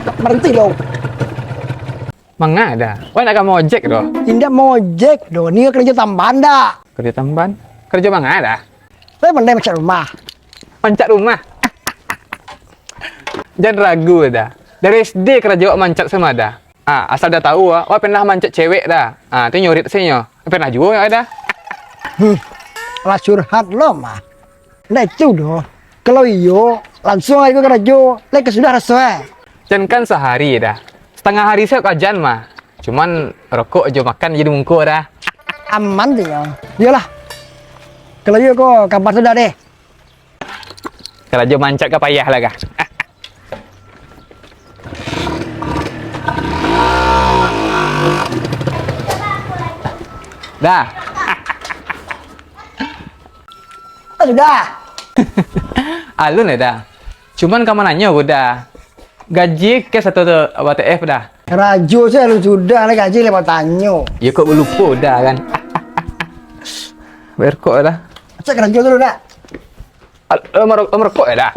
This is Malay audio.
Tak berhenti dong. Mangga dah. Wah nak kamu ojek doh. Tidak mau ojek dong. Ini kerja tambahan dah. Kerja tambahan. Kerja mangga dah. Saya pandai macam rumah. Mancat rumah. Jangan ragu dah. Dari SD kerja wak mancat sama dah. Asal dah tahu wak pernah mancat cewek dah. Tu nyurit sini pernah juga ya dah. Lah curhat lo mah. Nah itu doh. Kalau iyo langsung aja kerja. Lek sudah rasa. Jangan kan sehari dah. Setengah hari saya kajian mah. Cuman rokok aja makan jadi mungku dah. Aman tuh ya. Iyalah. Kalau iyo kok kabar sudah deh. Kerja mancat ke payah lah kah? Dah. Sudah. Alun ya dah. Cuman kamu nanya udah. Gaji ke satu WTF dah. Rajo saya lu sudah lah gaji lewat tanyo. Ya kok lupa dah kan. Berkok dah. Cek rajo dulu dah. Merokok ya dah.